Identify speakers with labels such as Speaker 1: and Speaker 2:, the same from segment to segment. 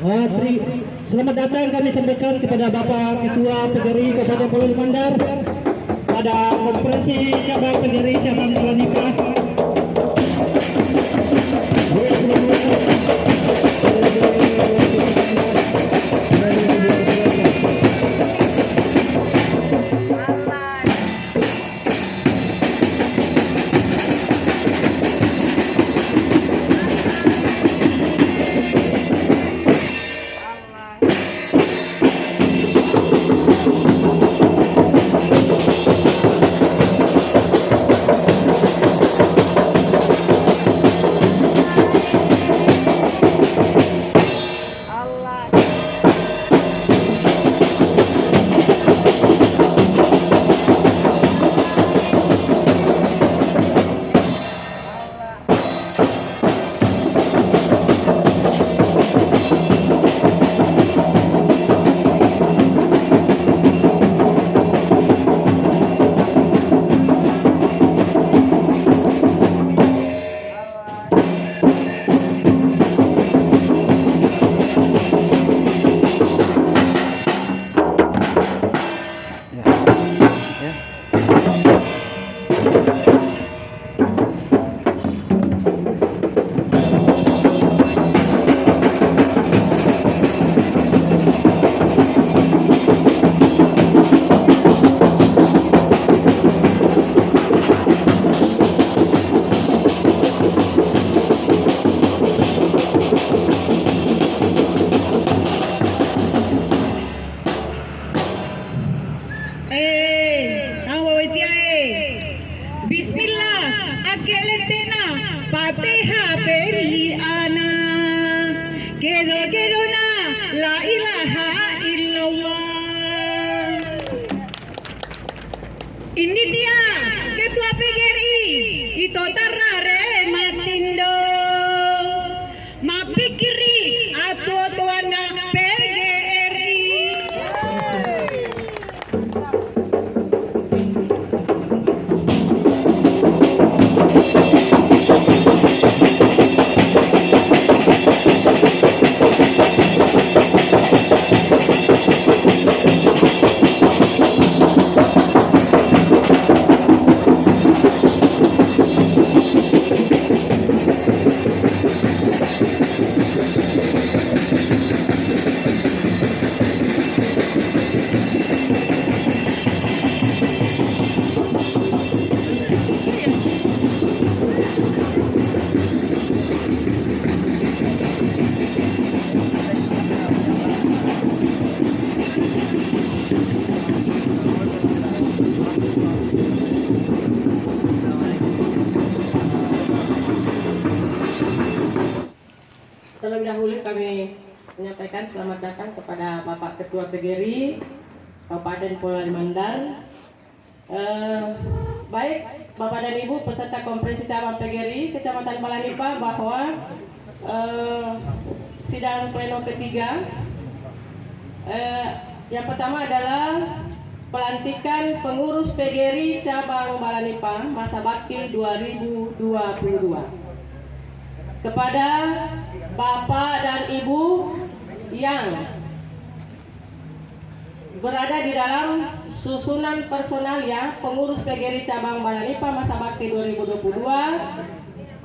Speaker 1: Selamat datang kami sampaikan kepada Bapak Ketua PGRI Kabupaten Pulau Mandar pada konferensi cabang PGRI cabang Balanipah.
Speaker 2: Bismillah, akeletena, pateha beliana, kedona, la ilaha illallah. Ini dia Ketua PGRI, itu tarare matindo, mapikiri atau tuana PGRI.
Speaker 3: Terlebih dahulu kami menyampaikan selamat datang kepada Bapak Ketua PGRI Kabupaten Pulau Mandar. Baik Bapak dan Ibu peserta konferensi cabang PGRI Kecamatan Balanipah, bahwa sidang pleno ketiga yang pertama adalah pelantikan pengurus PGRI cabang Balanipah masa bakti 2022. Kepada Bapak dan Ibu yang berada di dalam susunan personalia pengurus PGRI cabang Balanipah masa bakti 2022,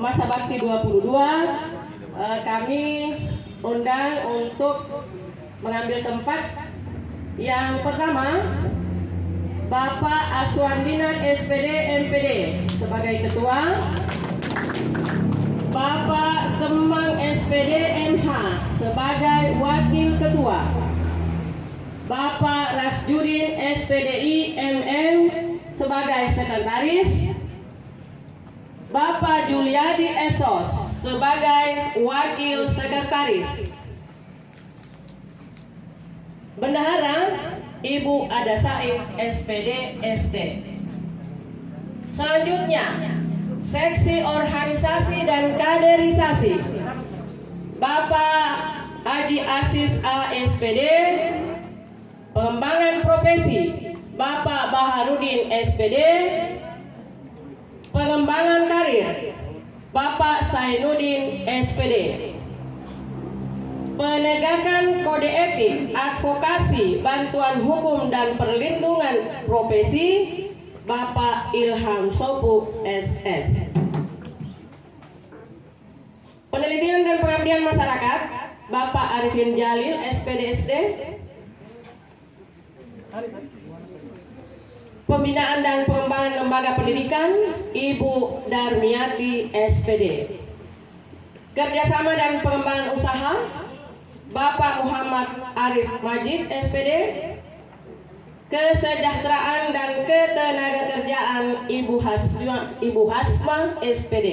Speaker 3: masa bakti 22, kami undang untuk mengambil tempat. Yang pertama, Bapak Aswandinan SPD MPD sebagai ketua, Bapak Semang SPD MH sebagai wakil ketua, Bapak Rasjudin SPDI MM sebagai sekretaris, Bapak Juliadi Esos sebagai wakil sekretaris. Bendahara Ibu Ada Said SPD ST. Selanjutnya, Seksi Organisasi dan Kaderisasi, Bapak Haji Asis A SPD. Pengembangan profesi, Bapak Baharudin SPD. Pengembangan karir, Bapak Sainuddin SPD. penegakan kode etik, advokasi, bantuan hukum dan perlindungan profesi, Bapak Ilham Sopu SS. Penelitian dan pengabdian masyarakat, Bapak Arifin Jalil SPDSD. Pembinaan dan pengembangan lembaga pendidikan, Ibu Darmiati SPD. Kerjasama dan pengembangan usaha, Bapak Muhammad Arif Majid SPD. Kesejahteraan dan ketenagakerjaan, Ibu Hasma SPD.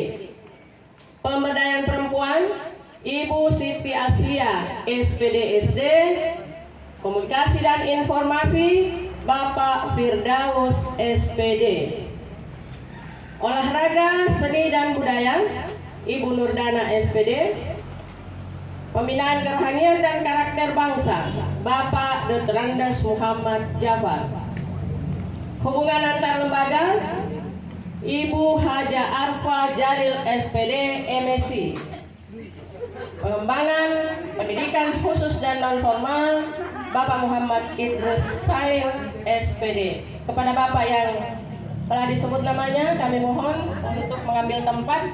Speaker 3: Pemberdayaan perempuan, Ibu Siti Asia SPDSD. Komunikasi dan informasi, Bapak Firdaus SPD. Olahraga, seni dan budaya, Ibu Nurdana SPD. Pembinaan kerohanian dan karakter bangsa, Bapak Dr. Andes Muhammad Jafar. Hubungan antar lembaga, Ibu Haja Arfa Jalil SPD MSc. Pengembangan pendidikan khusus dan non formal, Bapak Muhammad Idris Said SPD. Kepada Bapak yang telah disebut namanya, kami mohon untuk mengambil tempat.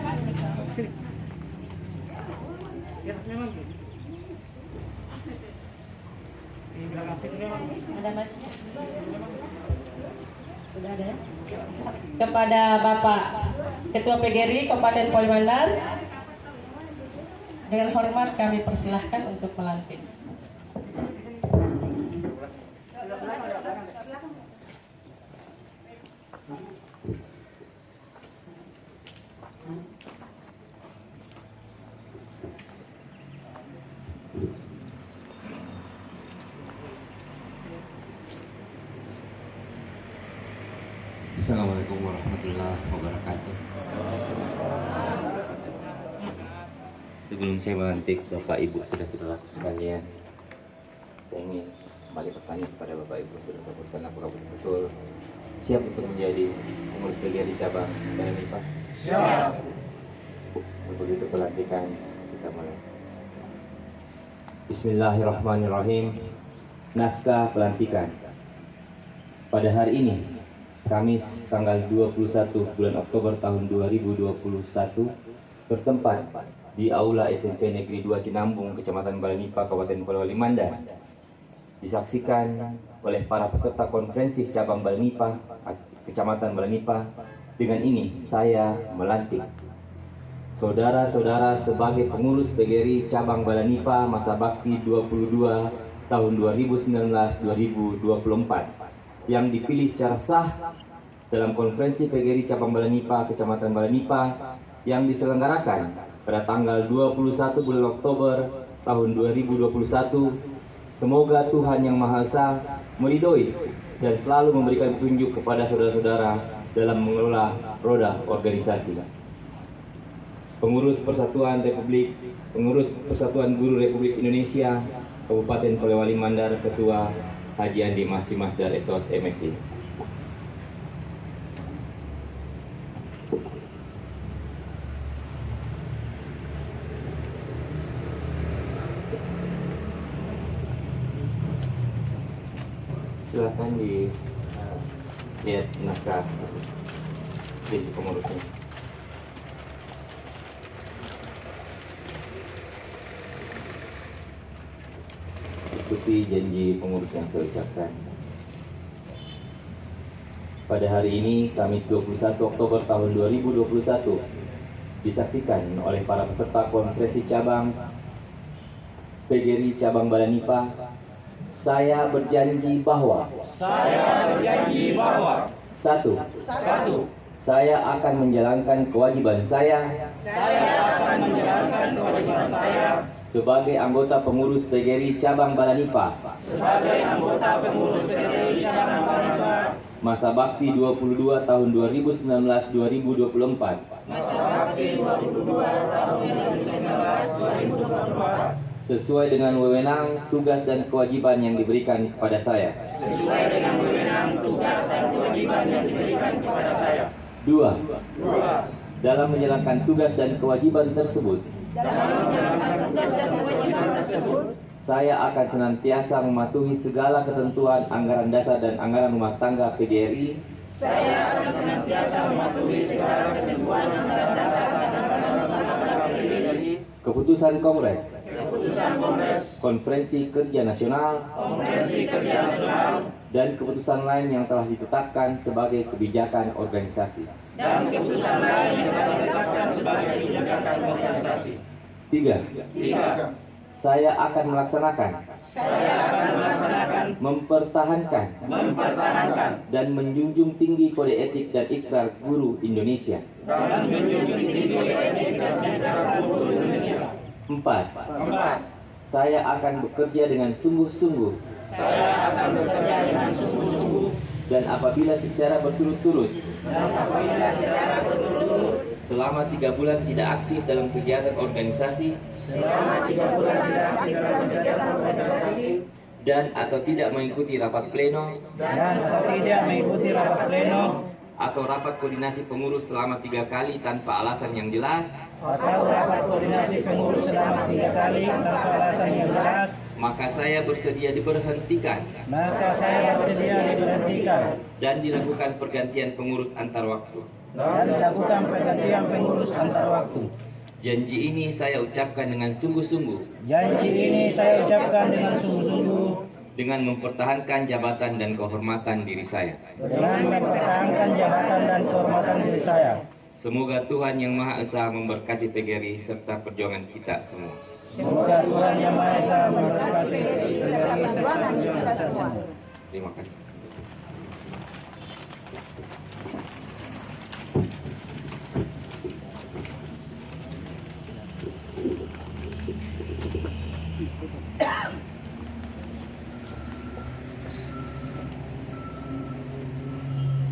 Speaker 3: Sudah ada ya? Kepada Bapak Ketua PGRI Kabupaten Polimandar, dengan hormat kami persilahkan untuk melantik.
Speaker 4: Assalamualaikum warahmatullahi wabarakatuh. Sebelum saya melantik Bapak Ibu saudara-saudaraku sekalian, saya ingin kembali bertanya kepada Bapak Ibu saudara-saudaraku, apakah betul siap untuk menjadi pengurus PGRI cabang Balanipa? Siap. Untuk itu pelantikan kita mulai. Bismillahirrahmanirrahim. Naskah pelantikan. Pada hari ini, Kamis tanggal 21 bulan Oktober tahun 2021, bertempat di Aula SMP Negeri 2 Cinambung, Kecamatan Balanipa, Kabupaten Polewali Mandar, disaksikan oleh para peserta konferensi cabang Balanipa, Kecamatan Balanipa. Dengan ini saya melantik saudara-saudara sebagai pengurus PGRI cabang Balanipa masa bakti 22 tahun 2019-2024 yang dipilih secara sah dalam konferensi PGRI cabang Balanipa, Kecamatan Balanipa yang diselenggarakan pada tanggal 21 bulan Oktober tahun 2021. Semoga Tuhan Yang Maha Esa meridhoi dan selalu memberikan petunjuk kepada saudara-saudara dalam mengelola roda organisasi. Pengurus Persatuan Guru Republik Indonesia Kabupaten Polewali Mandar, Ketua Haji Andi Masri Masdar SOS MSc. Silakan lihat naskah jadi pengurusnya. Ikuti janji pengurus yang saya ucapkan. Pada hari ini, Kamis 21 Oktober tahun 2021, disaksikan oleh para peserta konferensi cabang PGRI cabang Balanipa, saya berjanji bahwa satu, saya akan menjalankan kewajiban saya sebagai anggota pengurus PGRI cabang Balanipa masa bakti 22 tahun 2019-2024 sesuai dengan wewenang, tugas dan kewajiban yang diberikan kepada saya. Dua, dalam menjalankan tugas dan kewajiban tersebut, Saya akan senantiasa mematuhi segala ketentuan anggaran dasar dan anggaran rumah tangga PGRI. Keputusan Kongres, Konferensi Kerja Nasional, dan keputusan lain yang telah ditetapkan sebagai kebijakan organisasi. Tiga. Saya akan melaksanakan, mempertahankan, dan menjunjung tinggi kode etik dan ikrar guru Indonesia. 4. Saya akan bekerja dengan sungguh-sungguh. Dan apabila secara berturut-turut selama 3 bulan tidak aktif dalam kegiatan organisasi dan atau tidak mengikuti rapat pleno atau rapat koordinasi pengurus selama 3 kali tanpa alasan yang jelas, maka saya bersedia diberhentikan dan dilakukan pergantian pengurus antar waktu. Janji ini saya ucapkan dengan sungguh-sungguh dengan mempertahankan jabatan dan kehormatan diri saya. Semoga Tuhan Yang Maha Esa memberkati PGRI serta perjuangan kita semua. Terima kasih.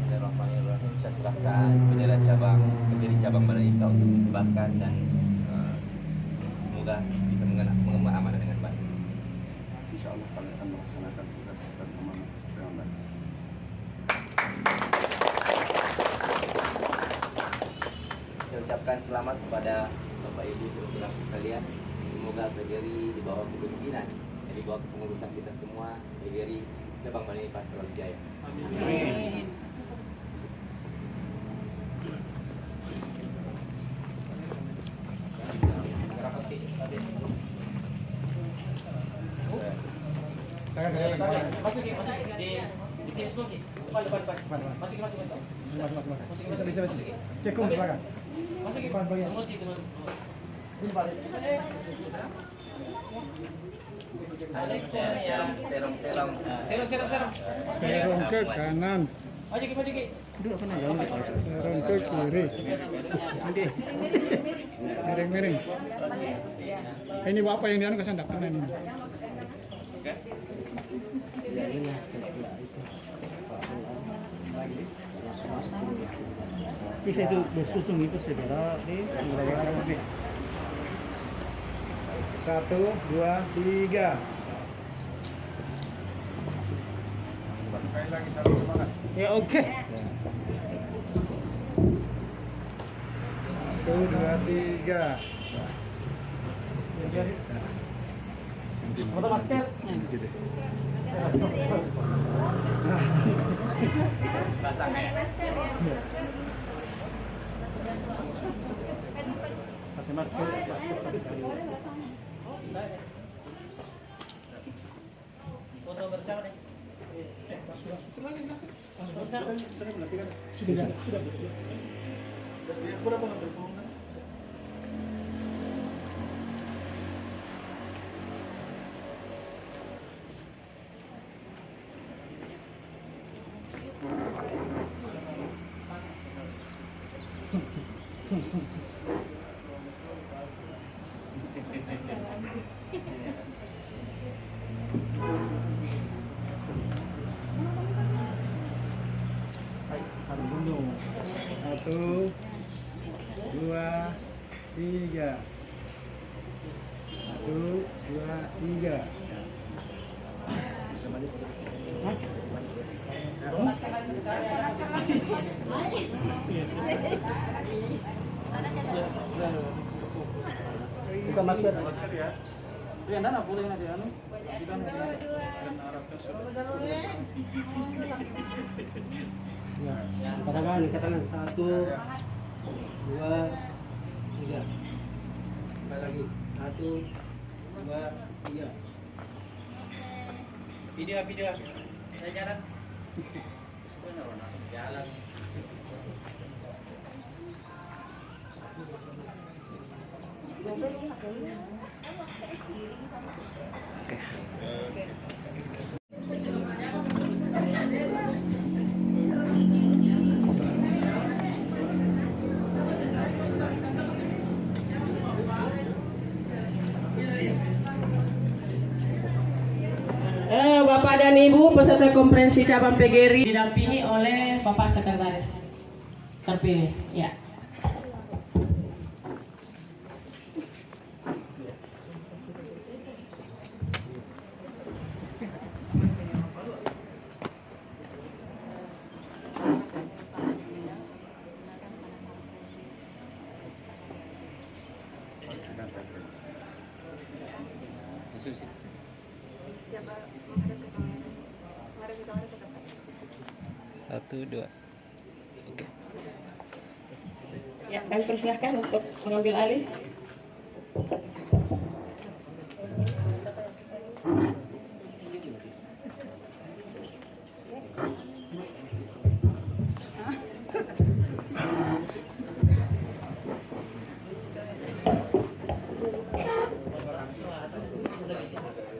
Speaker 4: Bismillahirrahmanirrahim. Saya serahkan bendera cabang pendiri cabang Baraika untuk dikibarkan dan semoga bisa mengemban amanah dengan baik.
Speaker 5: Insyaallah kami akan melaksanakan tugas kita dengan baik.
Speaker 4: Saya ucapkan selamat kepada Bapak Ibu saudara sekalian. Semoga PGRI di bawah kepemimpinan, di bawah kepengurusan kita semua, PGRI cabang Baraika selalu jaya. Amin.
Speaker 1: Masuk di sini semua, depan. Masuk. Bisa. Cekung ke belakang. Masuk depan bagian. Ini balik.
Speaker 5: Serong ke kanan.
Speaker 1: Maju ke.
Speaker 5: Duduk sana. Serong ke kiri. Nanti. Miring. Ini bapak yang dianu ke sana kanan ini.
Speaker 1: Bisa itu bersusung itu saudara di
Speaker 5: 1, 2, 3. Sekali lagi salam semangat.
Speaker 1: ya oke.
Speaker 5: 1, 2, 3.
Speaker 1: Foto masker.
Speaker 5: Di sini.
Speaker 1: Kasih masker. Foto bersama nih. Sudah. Berapa nomor telepon?
Speaker 5: Satu, 2, 3. 1, 2, 3.
Speaker 1: Buka masker. Ya, katakan 1, 2, 3. Sekali lagi 1, 2, 3. Video. Saya jalan. Jalan.
Speaker 3: Bapak dan Ibu peserta konferensi cabang PGRI didampingi oleh Bapak Sekretaris terpilih. Ya.
Speaker 1: Satu, dua. Oke.
Speaker 3: Ya, kami persilahkan untuk mengambil alih.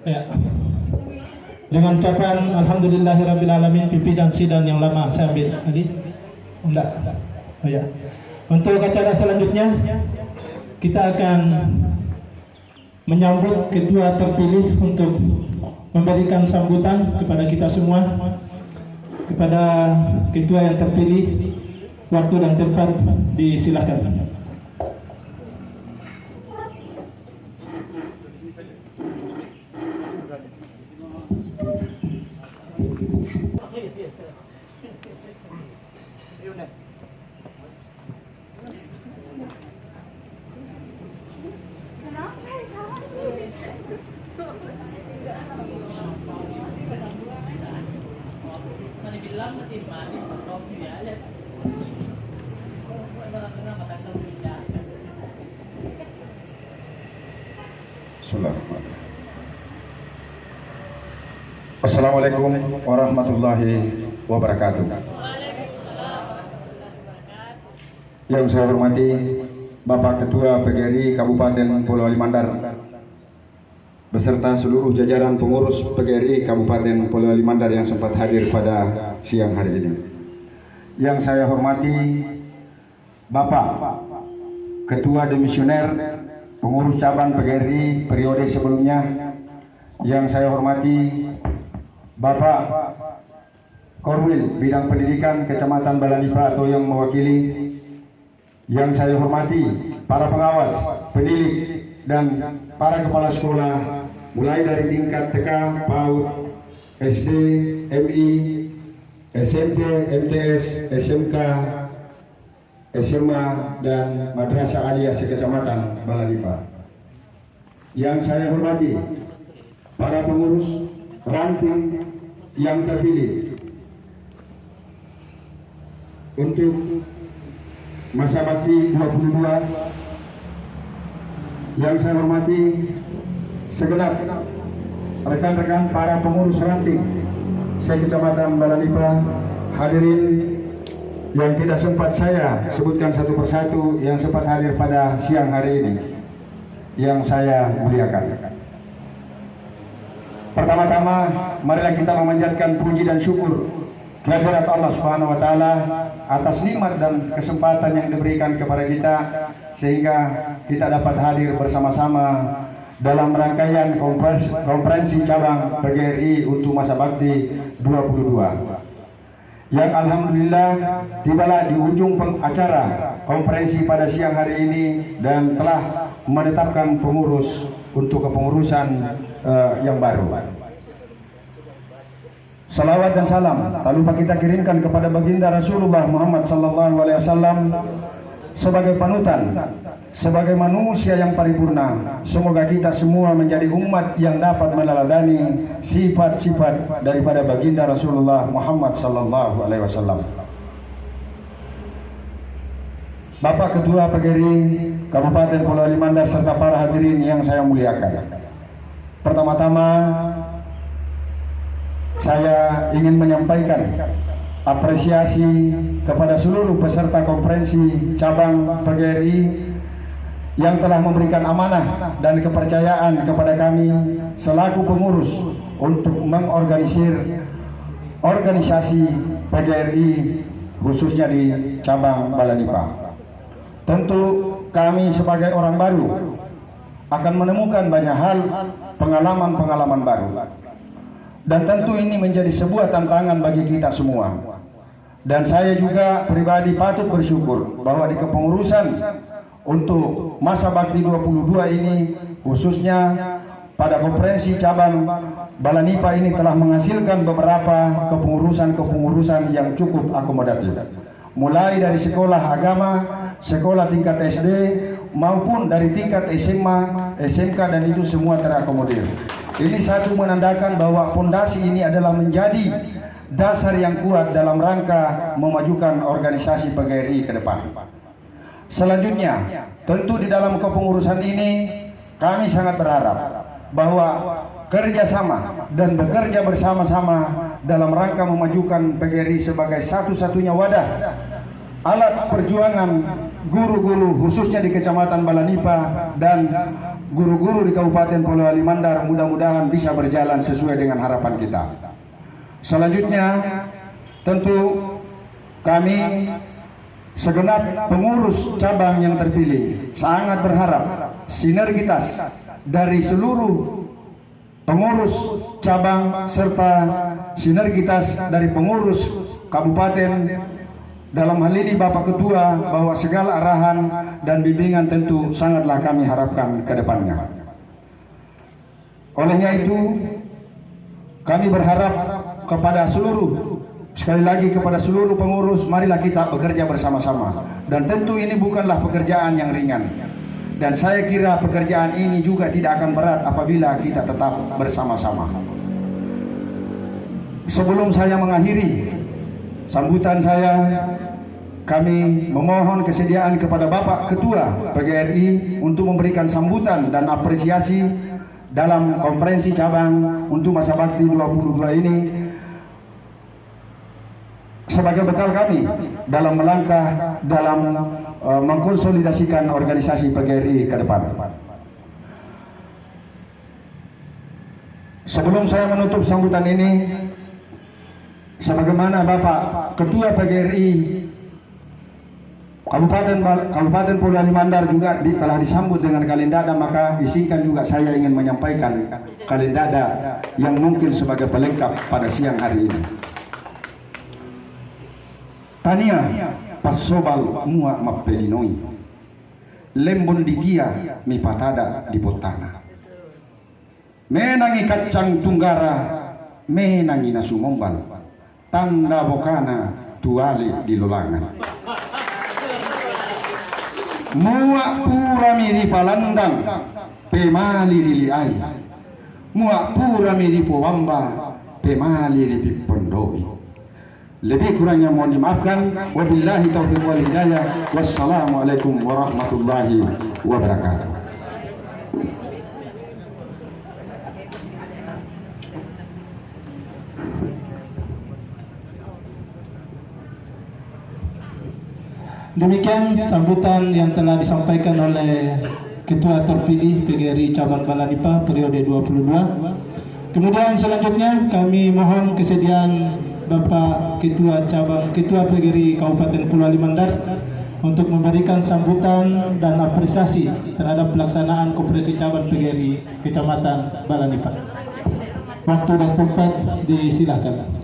Speaker 6: Ya. Dengan ucapan alhamdulillahirabbil pimpinan sidang yang lama saya ambil tadi. Enggak. Oh ya. Untuk acara selanjutnya kita akan menyambut ketua terpilih untuk memberikan sambutan kepada kita semua. Kepada ketua yang terpilih, waktu dan tempat disilakan.
Speaker 7: Assalamualaikum warahmatullahi wabarakatuh. Yang saya hormati Bapak Ketua PGRI Kabupaten Polewali Mandar beserta seluruh jajaran pengurus PGRI Kabupaten Polewali Mandar yang sempat hadir pada siang hari ini. Yang saya hormati Bapak Ketua Demisioner pengurus cabang PGRI periode sebelumnya. Yang saya hormati Bapak Korwil Bidang Pendidikan Kecamatan Balanipa atau yang mewakili. Yang saya hormati para pengawas, pendidik dan para kepala sekolah mulai dari tingkat TK, PAUD, SD, MI, SMP, MTS, SMK, SMA dan Madrasah Aliyah sekecamatan Balanipa. Yang saya hormati para pengurus ranting yang terpilih untuk masa bakti 22. Yang saya hormati segenap rekan-rekan para pengurus ranting sekecamatan Balanipa, hadirin yang tidak sempat saya sebutkan satu persatu yang sempat hadir pada siang hari ini yang saya muliakan. Pertama-tama marilah kita memanjatkan puji dan syukur kehadirat Allah Subhanahu wa taala atas nikmat dan kesempatan yang diberikan kepada kita sehingga kita dapat hadir bersama-sama dalam rangkaian konferensi cabang PGRI untuk masa bakti 22. Yang alhamdulillah tibalah di ujung acara konferensi pada siang hari ini dan telah menetapkan pengurus untuk kepengurusan yang baru. Salawat dan salam tak lupa kita kirimkan kepada baginda Rasulullah Muhammad SAW sebagai panutan sebagai manusia yang paripurna, semoga kita semua menjadi umat yang dapat meneladani sifat-sifat daripada baginda Rasulullah Muhammad sallallahu alaihi wasallam. Bapak Ketua PGRI Kabupaten Polewali Mandar serta para hadirin yang saya muliakan. Pertama-tama saya ingin menyampaikan apresiasi kepada seluruh peserta konferensi cabang PGRI yang telah memberikan amanah dan kepercayaan kepada kami selaku pengurus untuk mengorganisir organisasi PGRI khususnya di cabang Balanipa. Tentu kami sebagai orang baru akan menemukan banyak hal, pengalaman-pengalaman baru. Dan tentu ini menjadi sebuah tantangan bagi kita semua. Dan saya juga pribadi patut bersyukur bahwa di kepengurusan untuk masa bakti 22 ini, khususnya pada konferensi cabang Balanipa ini telah menghasilkan beberapa kepengurusan yang cukup akomodatif. Mulai dari sekolah agama, sekolah tingkat SD, maupun dari tingkat SMA, SMK, dan itu semua terakomodir. Ini satu menandakan bahwa fondasi ini adalah menjadi dasar yang kuat dalam rangka memajukan organisasi PGRI ke depan. Selanjutnya, tentu di dalam kepengurusan ini kami sangat berharap bahwa kerjasama dan bekerja bersama-sama dalam rangka memajukan PGRI sebagai satu-satunya wadah alat perjuangan guru-guru khususnya di Kecamatan Balanipa dan guru-guru di Kabupaten Polewali Mandar mudah-mudahan bisa berjalan sesuai dengan harapan kita. Selanjutnya, tentu kami segenap pengurus cabang yang terpilih sangat berharap sinergitas dari seluruh pengurus cabang serta sinergitas dari pengurus kabupaten, dalam hal ini Bapak Ketua, bahwa segala arahan dan bimbingan tentu sangatlah kami harapkan ke depannya. Olehnya itu, kami berharap kepada sekali lagi kepada seluruh pengurus, marilah kita bekerja bersama-sama. Dan tentu ini bukanlah pekerjaan yang ringan. Dan saya kira pekerjaan ini juga tidak akan berat apabila kita tetap bersama-sama. Sebelum saya mengakhiri sambutan saya, kami memohon kesediaan kepada Bapak Ketua PGRI untuk memberikan sambutan dan apresiasi dalam konferensi cabang untuk masa bakti 22 ini sebagai bekal kami dalam melangkah dalam mengkonsolidasikan organisasi PGRI ke depan. Sebelum saya menutup sambutan ini, sebagaimana Bapak Ketua PGRI Kabupaten Polewali Mandar juga telah disambut dengan kalendada, maka izinkan juga saya ingin menyampaikan kalendada yang mungkin sebagai pelengkap pada siang hari ini. Tania pasobal mua mappelinoi lembon di dia mi patada di botana menangi kacang tunggara menangi nasumombal tanda bokana tuali di lolangan mua pura miri palandang pemali diliai mua pura miri powamba pemali di pondoi. Lebih kurangnya mohon dimaafkan. Wabillahi taufiq wal hidayah. Wassalamualaikum warahmatullahi wabarakatuh.
Speaker 6: Demikian sambutan yang telah disampaikan oleh Ketua terpilih PGRI Cabang Balanipa periode 22. Kemudian selanjutnya kami mohon kesediaan Bapak Ketua PGRI Kabupaten Polewali Mandar untuk memberikan sambutan dan apresiasi terhadap pelaksanaan konferensi cabang PGRI Kecamatan Balanipa. Waktu dan tempat disilakan.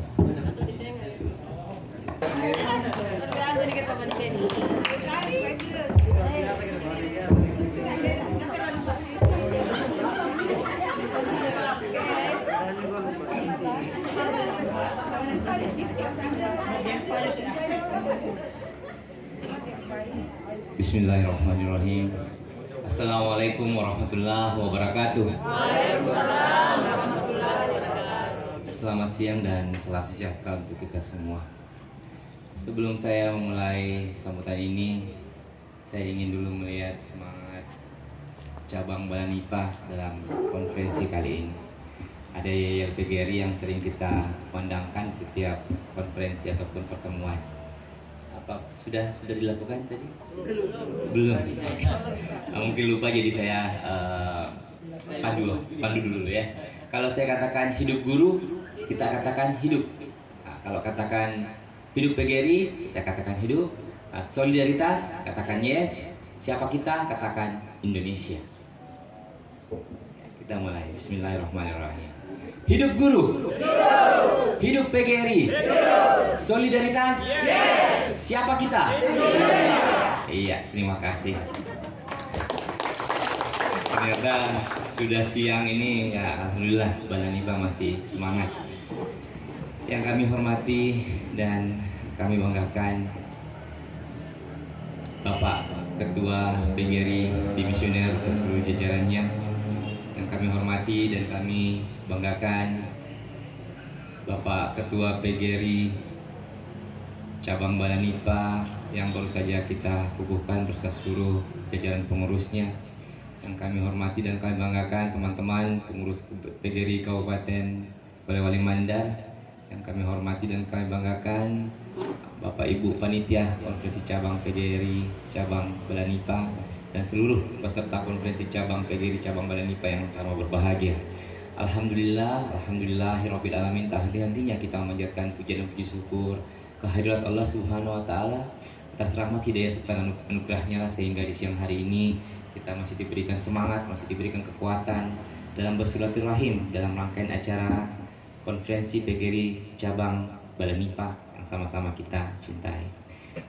Speaker 4: Bismillahirrahmanirrahim. Assalamualaikum warahmatullahi wabarakatuh.
Speaker 8: Waalaikumsalam warahmatullahi wabarakatuh.
Speaker 4: Selamat siang dan salam sejahtera untuk kita semua. Sebelum saya memulai sambutan ini, saya ingin dulu melihat semangat cabang Balanipa dalam konferensi kali ini. Ada Yayal PGRI yang sering kita pandangkan setiap konferensi ataupun pertemuan. Apa sudah dilakukan tadi? Belum. Mungkin lupa, jadi saya pandu dulu ya. Kalau saya katakan hidup guru, kita katakan hidup. Nah, kalau katakan hidup PGRI, kita katakan hidup. Nah, solidaritas, katakan yes. Siapa kita? Katakan Indonesia. Kita mulai. Bismillahirrahmanirrahim. Hidup guru. Hidup PGRI. Solidaritas. Yes. Siapa kita? Indonesia. Iya, terima kasih. Ternyata sudah siang ini ya, alhamdulillah Balanipa masih semangat. Yang kami hormati dan kami banggakan Bapak Ketua PGRI Dimisioner beserta seluruh jajarannya. Yang kami hormati dan kami banggakan Bapak Ketua PGRI Cabang Balanipa yang baru saja kita kukuhkan beserta seluruh jajaran pengurusnya. Yang kami hormati dan kami banggakan teman-teman pengurus PGRI Kabupaten Polewali Mandar. Yang kami hormati dan kami banggakan Bapak Ibu Panitia Konferensi Cabang PGRI Cabang Balanipa dan seluruh peserta konferensi cabang PGRI Cabang Balanipa yang sama berbahagia. Alhamdulillahirabbil alamin. Tak henti-hentinya kita memanjatkan pujian dan puji syukur kehadirat Allah Subhanahu wa taala atas rahmat hidayah serta anugerahnya lah, sehingga di siang hari ini kita masih diberikan semangat, masih diberikan kekuatan dalam bersilaturahim dalam rangkaian acara konferensi PGRI Cabang Balanipa yang sama-sama kita cintai.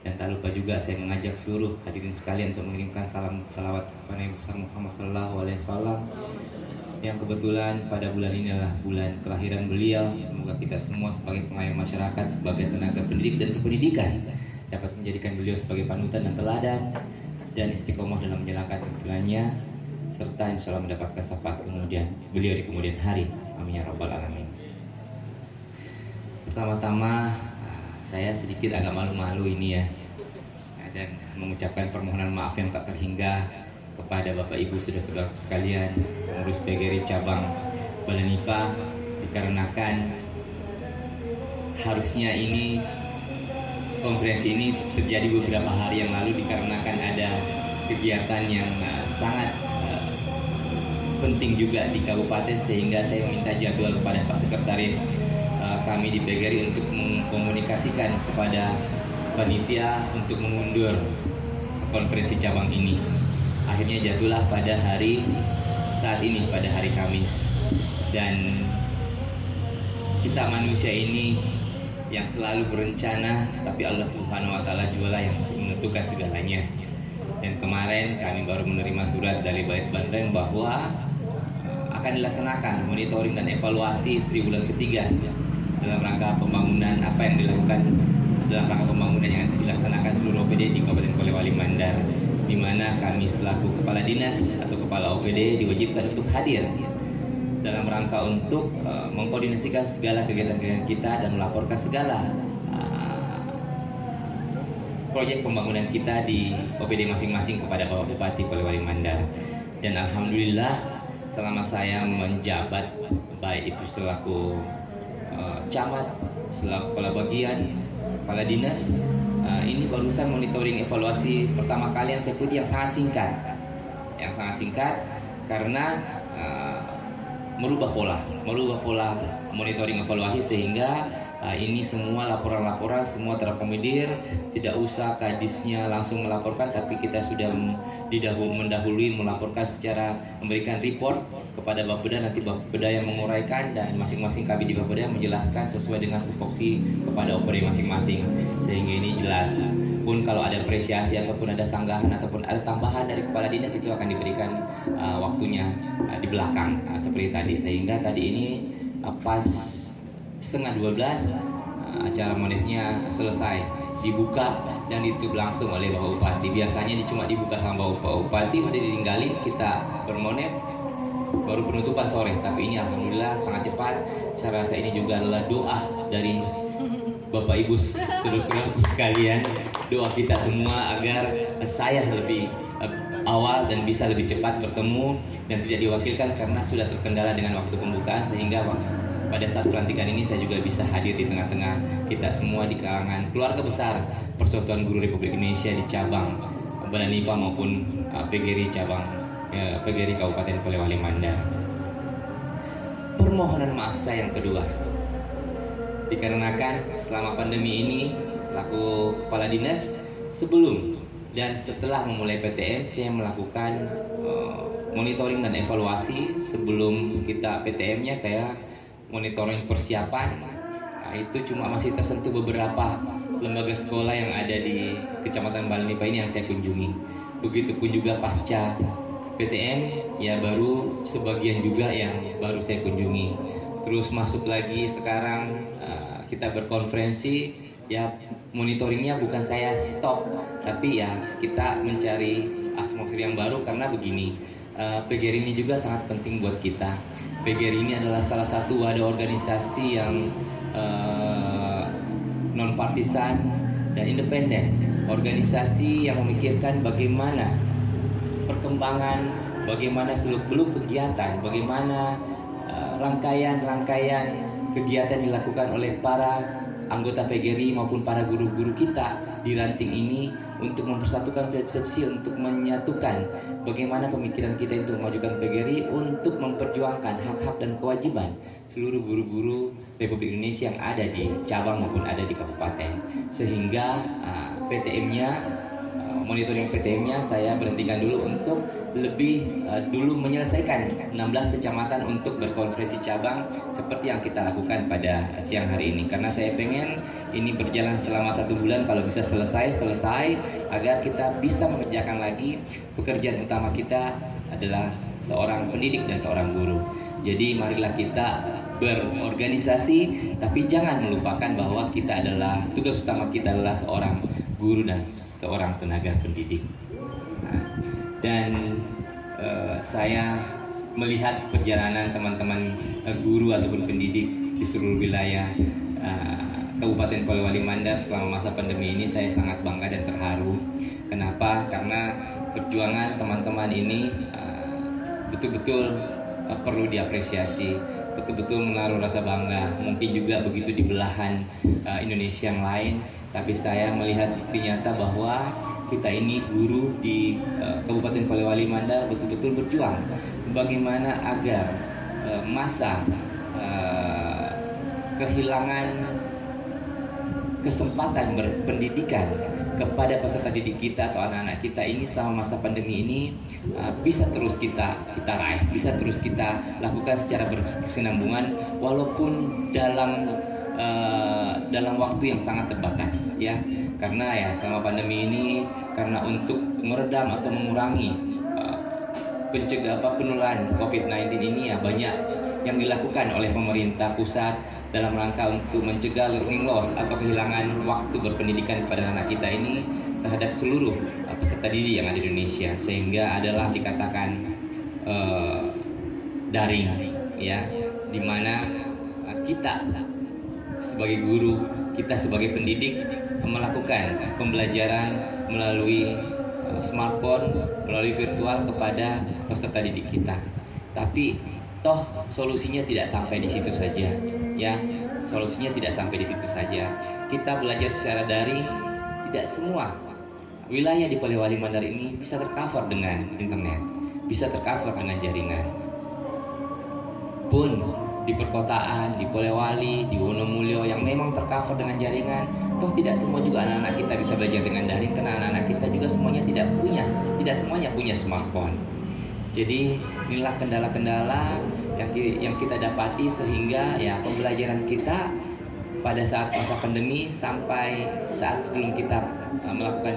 Speaker 4: Dan tak lupa juga saya mengajak seluruh hadirin sekalian untuk mengirimkan salam salawat kepada Nabi Muhammad SAW yang kebetulan pada bulan ini adalah bulan kelahiran beliau. Semoga kita semua sebagai pengayom masyarakat, sebagai tenaga pendidik dan kependidikan dapat menjadikan beliau sebagai panutan dan teladan dan istiqomah dalam menjalankan tuntunannya, serta insya Allah mendapatkan syafaat kemudian beliau di kemudian hari. Amin ya rabbal alamin. Pertama-tama saya sedikit agak malu-malu ini ya, dan mengucapkan permohonan maaf yang tak terhingga kepada Bapak Ibu saudara-saudara sekalian pengurus PGRI Cabang Balanipa, dikarenakan harusnya ini konferensi ini terjadi beberapa hari yang lalu dikarenakan ada kegiatan yang sangat penting juga di kabupaten, sehingga saya meminta jadwal kepada Pak Sekretaris kami di PGRI untuk mengkomunikasikan kepada panitia untuk mengundur konferensi cabang ini. Akhirnya jatuhlah pada hari saat ini, pada hari Kamis. Dan kita manusia ini yang selalu berencana, tapi Allah Subhanahu wa taala jualah yang menentukan segalanya. Dan kemarin kami baru menerima surat dari Bait Banteng bahwa akan dilaksanakan monitoring dan evaluasi triwulan ketiga dalam rangka pembangunan apa yang dilakukan dalam rangka pembangunan yang dilaksanakan seluruh OPD di Kabupaten Polewali Mandar, di mana kami selaku kepala dinas atau kepala OPD diwajibkan untuk hadir dalam rangka untuk mengkoordinasikan segala kegiatan kita dan melaporkan segala proyek pembangunan kita di OPD masing-masing kepada Bapak Bupati Polewali Mandar. Dan alhamdulillah selama saya menjabat, baik itu selaku camat, selaku kepala bagian, kepala dinas, ini barusan monitoring evaluasi pertama kali yang saya ikuti yang sangat singkat karena merubah pola monitoring evaluasi, sehingga ini semua laporan-laporan semua terakomodir, tidak usah kadisnya langsung melaporkan, tapi kita sudah mendahului melaporkan secara memberikan report kepada Bapeda, nanti Bapeda yang menguraikan dan masing-masing kami di Bapeda menjelaskan sesuai dengan tupoksi kepada OPD masing-masing, sehingga ini jelas. Pun kalau ada apresiasi ataupun ada sanggahan ataupun ada tambahan dari kepala dinas, itu akan diberikan waktunya di belakang seperti tadi, sehingga tadi ini pas 11:30 acara monitnya selesai. dibuka dan ditutup langsung oleh Bapak Bupati. Biasanya cuma dibuka sama Bapak Bupati, udah ditinggalin, kita bermonet, baru penutupan sore. Tapi ini alhamdulillah sangat cepat. Saya rasa ini juga adalah doa dari Bapak Ibu saudara-saudaraku sekalian, doa kita semua agar saya lebih awal dan bisa lebih cepat bertemu dan tidak diwakilkan karena sudah terkendala dengan waktu pembukaan, sehingga pada saat pelantikan ini saya juga bisa hadir di tengah-tengah kita semua di kalangan keluarga besar Persatuan Guru Republik Indonesia di cabang Bananipa maupun PGRI cabang PGRI Kabupaten Polewali Mandar. Permohonan maaf saya yang kedua, dikarenakan selama pandemi ini selaku kepala dinas sebelum dan setelah memulai PTM saya melakukan monitoring dan evaluasi. Sebelum kita PTM-nya saya monitoring persiapan. Nah, itu cuma masih tersentuh beberapa lembaga sekolah yang ada di Kecamatan Bananipa ini yang saya kunjungi. Begitupun juga pasca PTM ya baru sebagian juga yang baru saya kunjungi. Terus masuk lagi sekarang kita berkonferensi, ya monitoringnya bukan saya stop, tapi ya kita mencari atmosfer yang baru karena begini, PGRI ini juga sangat penting buat kita. PGRI ini adalah salah satu wadah organisasi yang non-partisan dan independen, organisasi yang memikirkan bagaimana perkembangan, bagaimana seluk-beluk kegiatan, bagaimana rangkaian kegiatan dilakukan oleh para anggota PGRI maupun para guru-guru kita di ranting ini untuk mempersatukan persepsi, untuk menyatukan bagaimana pemikiran kita untuk memajukan PGRI, untuk memperjuangkan hak-hak dan kewajiban seluruh guru-guru Republik Indonesia yang ada di cabang maupun ada di kabupaten. Sehingga PTM-nya, monitoring PTM-nya saya berhentikan dulu untuk lebih dulu menyelesaikan 16 kecamatan untuk berkonferensi cabang seperti yang kita lakukan pada siang hari ini, karena saya pengen ini berjalan selama 1 bulan, kalau bisa selesai agar kita bisa mengerjakan lagi pekerjaan utama kita adalah seorang pendidik dan seorang guru. Jadi marilah kita berorganisasi, tapi jangan melupakan bahwa kita adalah, tugas utama kita adalah seorang guru dan seorang tenaga pendidik. Dan saya melihat perjalanan teman-teman guru ataupun pendidik di seluruh wilayah Kabupaten Polewali Mandar selama masa pandemi ini, saya sangat bangga dan terharu. Kenapa? Karena perjuangan teman-teman ini betul-betul perlu diapresiasi, betul-betul menaruh rasa bangga. Mungkin juga begitu di belahan Indonesia yang lain, tapi saya melihat bukti nyata bahwa kita ini guru di Kabupaten Polewali Mandar betul-betul berjuang bagaimana agar masa kehilangan kesempatan berpendidikan kepada peserta didik kita atau anak-anak kita ini selama masa pandemi ini bisa terus kita raih, bisa terus kita lakukan secara berkesinambungan walaupun dalam waktu yang sangat terbatas, ya. Karena ya selama pandemi ini, karena untuk meredam atau mengurangi penularan COVID-19 ini ya banyak yang dilakukan oleh pemerintah pusat dalam rangka untuk mencegah learning loss atau kehilangan waktu berpendidikan kepada anak kita ini terhadap seluruh peserta didik yang ada di Indonesia, sehingga adalah dikatakan daring, ya, dimana kita sebagai guru, kita sebagai pendidik melakukan pembelajaran melalui smartphone, melalui virtual kepada peserta didik kita. Tapi toh solusinya tidak sampai di situ saja, ya. Solusinya tidak sampai di situ saja. Kita belajar secara daring, tidak semua wilayah di Polewali Mandar ini bisa tercover dengan internet, bisa tercover dengan jaringan. Pun di perkotaan, di Polewali, di Wonomulyo yang memang tercover dengan jaringan, toh tidak semua juga anak-anak kita bisa belajar dengan daring, karena anak-anak kita juga semuanya tidak semuanya punya smartphone. Jadi inilah kendala-kendala yang kita dapati, sehingga ya pembelajaran kita pada saat masa pandemi sampai saat sebelum kita melakukan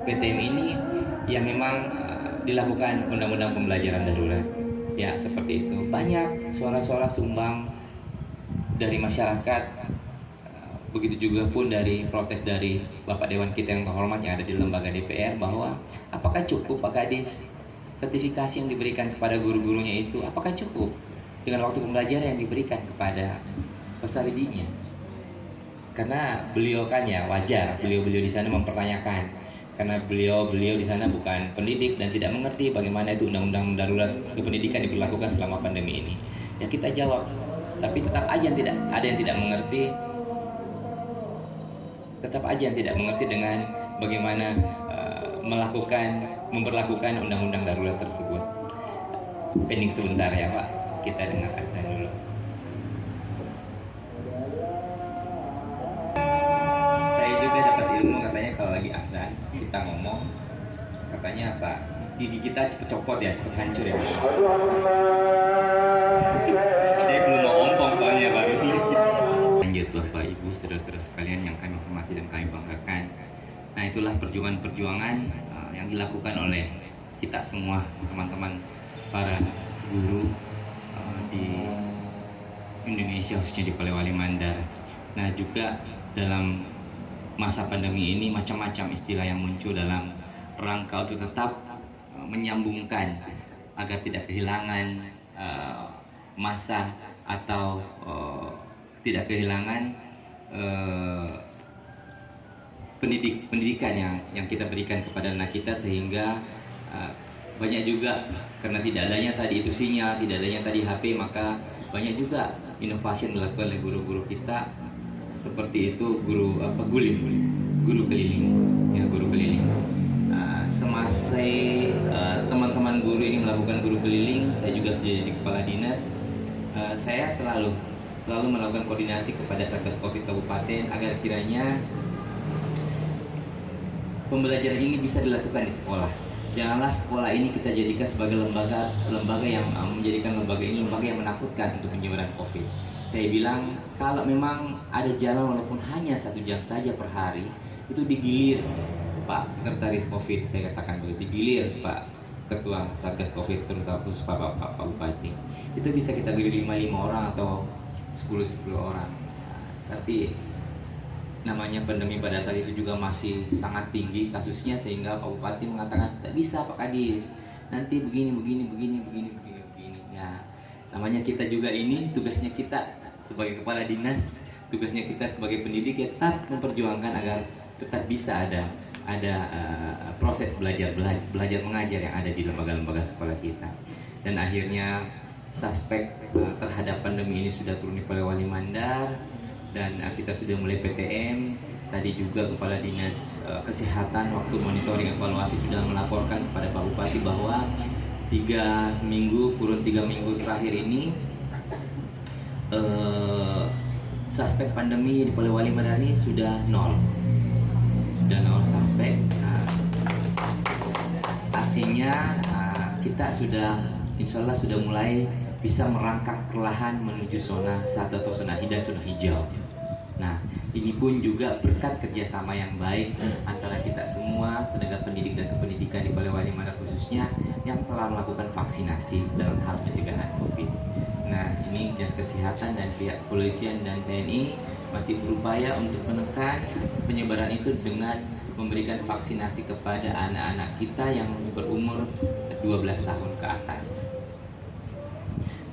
Speaker 4: PTM ini ya memang dilakukan undang-undang pembelajaran darurat. Ya seperti itu. Banyak suara-suara sumbang dari masyarakat begitu juga pun dari protes dari Bapak Dewan kita yang terhormat yang ada di lembaga DPR, bahwa apakah cukup Pak Kadis sertifikasi yang diberikan kepada guru-gurunya itu, apakah cukup dengan waktu pembelajaran yang diberikan kepada peserta didiknya? Karena beliau kan ya wajar, beliau di sana mempertanyakan, karena beliau di sana bukan pendidik dan tidak mengerti bagaimana itu undang-undang darurat kependidikan diberlakukan selama pandemi ini. Ya kita jawab, tapi tetap aja ada yang tidak mengerti, dengan bagaimana memperlakukan undang-undang darurat tersebut. Pending sebentar ya Pak, kita dengarkan dulu. Saya juga dapat ilmu katanya kalau lagi azan kita ngomong, katanya apa? Gigi kita cepet copot ya, cepet hancur ya. Saya belum mau ompong soalnya Pak. Lanjut Bapak Ibu saudara-saudara sekalian yang kami hormati dan kami banggakan. Nah itulah perjuangan-perjuangan yang dilakukan oleh kita semua teman-teman para guru di Indonesia, khususnya di Polewali Mandar. Nah juga dalam masa pandemi ini macam-macam istilah yang muncul dalam rangka untuk tetap menyambungkan agar tidak kehilangan masa atau tidak kehilangan pendidikan yang kita berikan kepada anak kita, sehingga banyak juga karena tidak adanya tadi itu sinyal, tidak adanya tadi HP, maka banyak juga inovasi yang dilakukan oleh guru-guru kita, seperti itu guru keliling ya, guru keliling. Semasa teman-teman guru ini melakukan guru keliling, saya juga sudah jadi kepala dinas, saya selalu melakukan koordinasi kepada Satgas Covid Kabupaten agar kiranya pembelajaran ini bisa dilakukan di sekolah. Janganlah sekolah ini kita jadikan sebagai lembaga yang menjadikan lembaga ini lembaga yang menakutkan untuk penyebaran Covid. Saya bilang kalau memang ada jalan walaupun hanya 1 jam saja per hari, itu digilir Pak Sekretaris Covid, saya katakan begitu, digilir Pak Ketua Satgas Covid, terutama khusus Pak Bupati. Itu bisa kita gilir 5 orang atau 10 orang. Tapi namanya pandemi pada saat itu juga masih sangat tinggi kasusnya, sehingga Pak Bupati mengatakan tidak bisa Pak Kadis, nanti begini. Ya, namanya kita juga ini tugasnya kita sebagai kepala dinas, tugasnya kita sebagai pendidik ya tetap memperjuangkan agar tetap bisa ada proses belajar mengajar yang ada di lembaga-lembaga sekolah kita. Dan akhirnya suspek terhadap pandemi ini sudah turun di Polewali Mandar, dan kita sudah mulai PTM. Tadi juga Kepala Dinas Kesehatan waktu monitoring evaluasi sudah melaporkan kepada Pak Bupati bahwa 3 minggu terakhir ini suspek pandemi di Polewali Mandar ini sudah nol suspek. Artinya kita insya Allah sudah mulai bisa merangkak perlahan menuju zona 1 atau zona hijau. Nah, ini pun juga berkat kerjasama yang baik antara kita semua, tenaga pendidik dan kependidikan di Polewali Mandar khususnya, yang telah melakukan vaksinasi dalam hal pencegahan COVID. Nah, ini Dinas Kesehatan dan pihak kepolisian dan TNI masih berupaya untuk menekan penyebaran itu dengan memberikan vaksinasi kepada anak-anak kita yang berumur 12 tahun ke atas.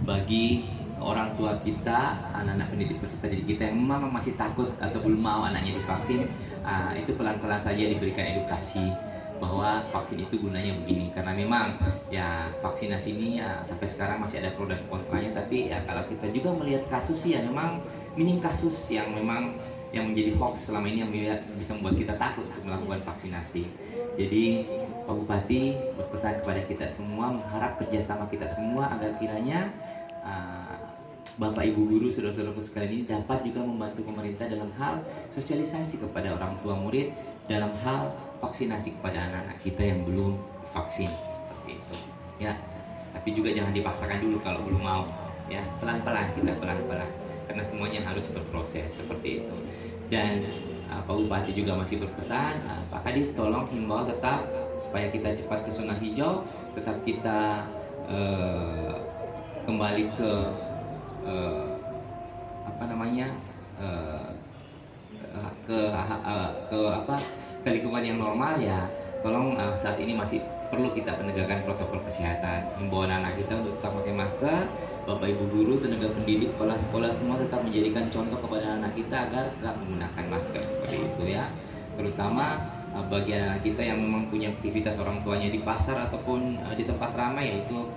Speaker 4: Bagi orang tua kita, anak-anak pendidik peserta didik kita yang memang masih takut atau belum mau anaknya divaksin, itu pelan-pelan saja diberikan edukasi bahwa vaksin itu gunanya begini. Karena memang ya vaksinasi ini sampai sekarang masih ada pro dan kontranya, tapi ya kalau kita juga melihat kasus ya memang minim kasus yang memang yang menjadi hoax selama ini yang bisa membuat kita takut untuk melakukan vaksinasi. Jadi Pak Bupati berpesan kepada kita semua, mengharap kerjasama kita semua agar kiranya Bapak Ibu guru, saudara-saudaraku sekalian ini dapat juga membantu pemerintah dalam hal sosialisasi kepada orang tua murid dalam hal vaksinasi kepada anak-anak kita yang belum vaksin, seperti itu. Ya, tapi juga jangan dipaksakan dulu kalau belum mau. Ya, pelan-pelan, kita pelan-pelan, karena semuanya harus berproses seperti itu. Dan Pak Bupati juga masih berpesan, Pak Kadis tolong himbau tetap supaya kita cepat ke zona hijau, tetap kita kembali ke ke lingkungan yang normal, ya tolong saat ini masih perlu kita penegakan protokol kesehatan, himbauan anak kita untuk tetap pakai masker. Bapak Ibu guru, tenaga pendidik, kepala sekolah semua tetap menjadikan contoh kepada anak kita agar tetap menggunakan masker seperti itu ya. Terutama bagi anak kita yang memang punya aktivitas orang tuanya di pasar ataupun di tempat ramai, yaitu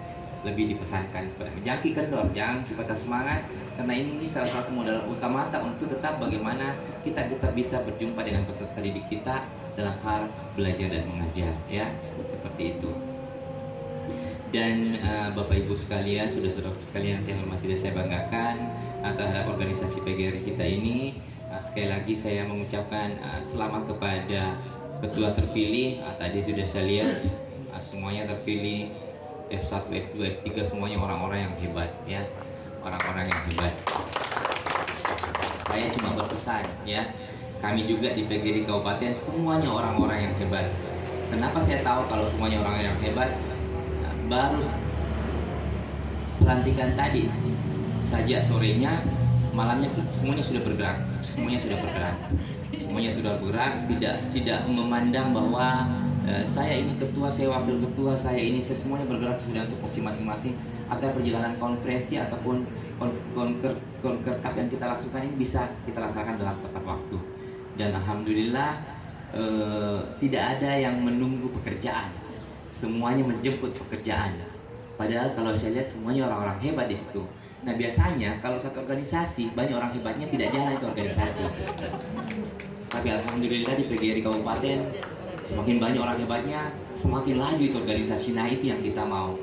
Speaker 4: lebih dipesankan jangan kendor, jangan patah semangat, karena ini salah satu modal utama untuk tetap bagaimana kita tetap bisa berjumpa dengan peserta didik kita dalam hal belajar dan mengajar ya, seperti itu. Dan Bapak Ibu sekalian, saudara-saudara sekalian saya hormati dan saya banggakan terhadap organisasi PGRI kita ini. Sekali lagi saya mengucapkan selamat kepada ketua terpilih. Tadi sudah saya lihat semuanya terpilih, F1, F2, F3 semuanya orang-orang yang hebat ya, orang-orang yang hebat. Saya cuma berpesan ya, kami juga di PGRI Kabupaten semuanya orang-orang yang hebat. Kenapa saya tahu kalau semuanya orang yang hebat? Baru pelantikan tadi saja sorenya, malamnya semuanya sudah bergerak, semuanya sudah bergerak, tidak memandang bahwa saya ini ketua, saya wakil ketua, saya ini semuanya bergerak sudah untuk porsi masing-masing agar perjalanan konferensi ataupun konkerkap yang kita lakukan ini bisa kita laksanakan dalam tepat waktu. Dan alhamdulillah tidak ada yang menunggu pekerjaan, semuanya menjemput pekerjaan. Padahal kalau saya lihat semuanya orang-orang hebat di situ. Nah biasanya kalau satu organisasi banyak orang hebatnya tidak jalan itu organisasi. Tapi alhamdulillah di PGRI Kabupaten semakin banyak orang hebatnya, semakin laju itu organisasi. Nah itu yang kita mau,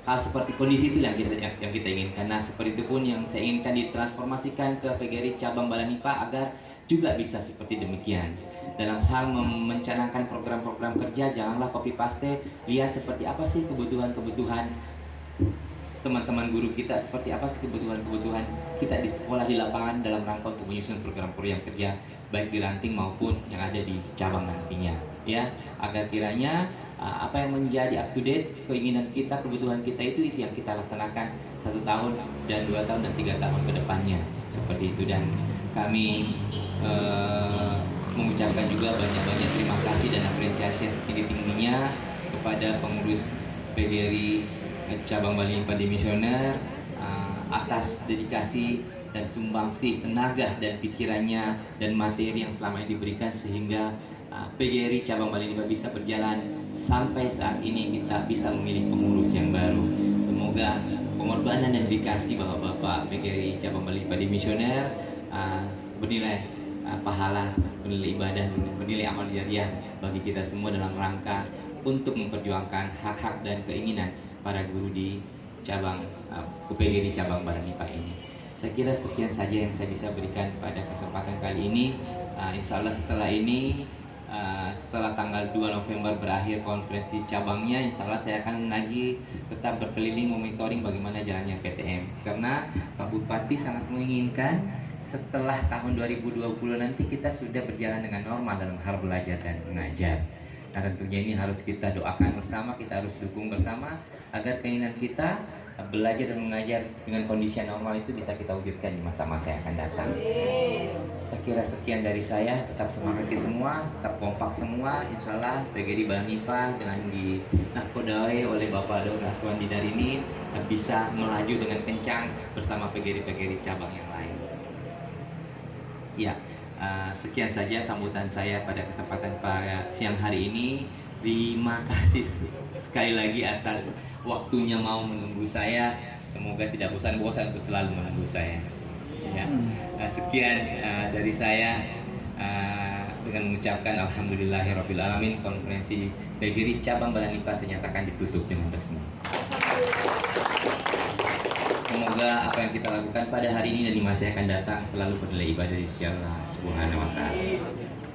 Speaker 4: Hal seperti kondisi itu yang kita inginkan. Nah seperti itu pun yang saya inginkan ditransformasikan ke PGRI cabang Balanipa agar juga bisa seperti demikian. Dalam hal mencanangkan program-program kerja, janganlah copy paste, lihat seperti apa sih kebutuhan teman-teman guru kita, seperti apa sih kebutuhan kita di sekolah, di lapangan dalam rangka untuk menyusun program-program kerja baik di ranting maupun yang ada di cabang nantinya ya, agar kiranya apa yang menjadi up to date keinginan kita, kebutuhan kita itu yang kita laksanakan 1 tahun dan 2 tahun dan 3 tahun ke depannya seperti itu. Dan kami mengucapkan juga banyak-banyak terima kasih dan apresiasi yang setinggi-tingginya kepada pengurus PGRI cabang Balanipa Demisioner atas dedikasi dan sumbangsih tenaga dan pikirannya dan materi yang selama ini diberikan sehingga PGRI cabang Balanipa bisa berjalan sampai saat ini kita bisa memilih pengurus yang baru. Semoga pengorbanan dan dedikasi Bapak PGRI cabang Balanipa Demisioner bernilai pahala, bernilai ibadah, bernilai amal jariah bagi kita semua dalam rangka untuk memperjuangkan hak-hak dan keinginan para guru di cabang PGRI cabang Balanipa ini. Saya kira sekian saja yang saya bisa berikan pada kesempatan kali ini. Insya Allah setelah ini, setelah tanggal 2 November berakhir konferensi cabangnya, insya Allah saya akan lagi tetap berkeliling monitoring bagaimana jalannya PTM. Karena Pak Bupati sangat menginginkan setelah tahun 2020 nanti kita sudah berjalan dengan normal dalam hal belajar dan mengajar. Nah tentunya ini harus kita doakan bersama, kita harus dukung bersama agar keinginan kita belajar dan mengajar dengan kondisi yang normal itu bisa kita wujudkan di masa-masa yang akan datang. Saya kira sekian dari saya, tetap semangat semua, tetap kompak semua. Insya Allah PGRI Balanipa dengan dinakodai oleh Bapak Daud Raswan Didar ini bisa melaju dengan kencang bersama PGRI cabang yang lain. Ya. Sekian saja sambutan saya pada kesempatan pada siang hari ini. Terima kasih sekali lagi atas waktunya mau menunggu saya. Semoga tidak bosan-bosan untuk selalu menunggu saya. Ya. Sekian dari saya dengan mengucapkan alhamdulillahirobbilalamin, konferensi PGRI cabang Balanipa saya nyatakan ditutup dengan resmi. Semoga apa yang kita lakukan pada hari ini dan di masa yang akan datang selalu bernilai ibadah di sisi Allah Subhanahu wa Ta'ala.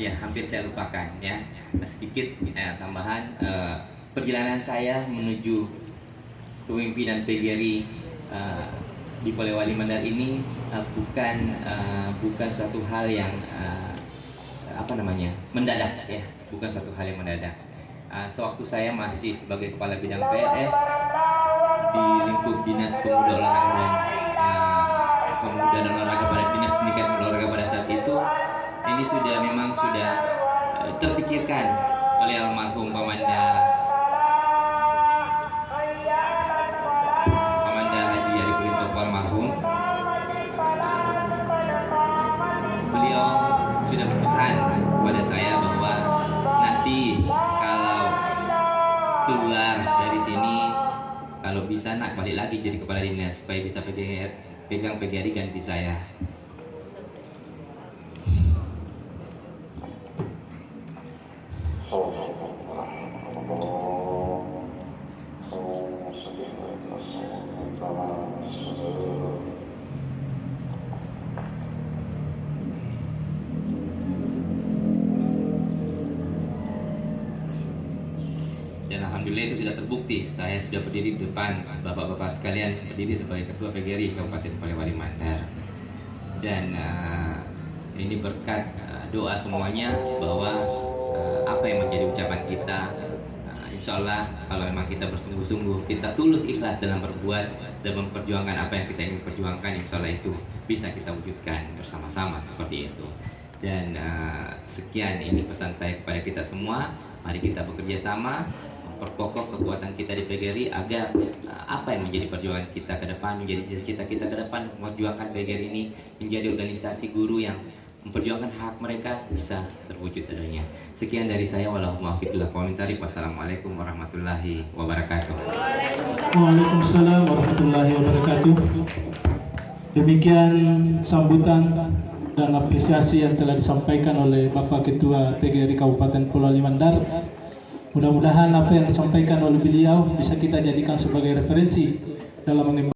Speaker 4: Ya, hampir saya lupakan ya. Sedikit tambahan, perjalanan saya menuju kepemimpinan PGRI di Polewali Mandar ini bukan suatu hal yang mendadak ya, bukan suatu hal yang mendadak. Sewaktu saya masih sebagai kepala bidang PNS di lingkup Dinas Pemuda Olahraga dan Pemuda dan Olahraga pada Dinas Pendidikan dan Olahraga pada saat itu, ini memang sudah terpikirkan oleh almarhum Pamanda Haji Arifin Toko almarhum. Beliau sudah berpesan kepada saya bahwa nanti kalau keluar dari sini, kalau bisa nak balik lagi jadi kepala dinas supaya bisa pegang PGRI ganti saya. Dan alhamdulillah itu sudah terbukti. Saya sudah berdiri di depan bapak-bapak sekalian, berdiri sebagai ketua PGRI Kabupaten Polewali Mandar. Dan ini berkat doa semuanya bahwa apa yang menjadi ucapan kita, insya Allah kalau memang kita bersungguh-sungguh, kita tulus ikhlas dalam berbuat dan memperjuangkan apa yang kita ingin perjuangkan, insya Allah itu bisa kita wujudkan bersama-sama seperti itu. Dan sekian ini pesan saya kepada kita semua. Mari kita bekerja sama, memperkokoh kekuatan kita di PGRI agar apa yang menjadi perjuangan kita ke depan, menjadi cita-cita kita ke depan, memperjuangkan PGRI ini menjadi organisasi guru yang memperjuangkan hak mereka bisa terwujud adanya. Sekian dari saya, wallahu muwaffiq ila aqwamit thoriq. Wassalamualaikum warahmatullahi wabarakatuh.
Speaker 6: Waalaikumsalam warahmatullahi wabarakatuh. Demikian sambutan dan apresiasi yang telah disampaikan oleh Bapak Ketua PGRI Kabupaten Polewali Mandar. Mudah-mudahan apa yang disampaikan oleh beliau bisa kita jadikan sebagai referensi dalam mengembangkan.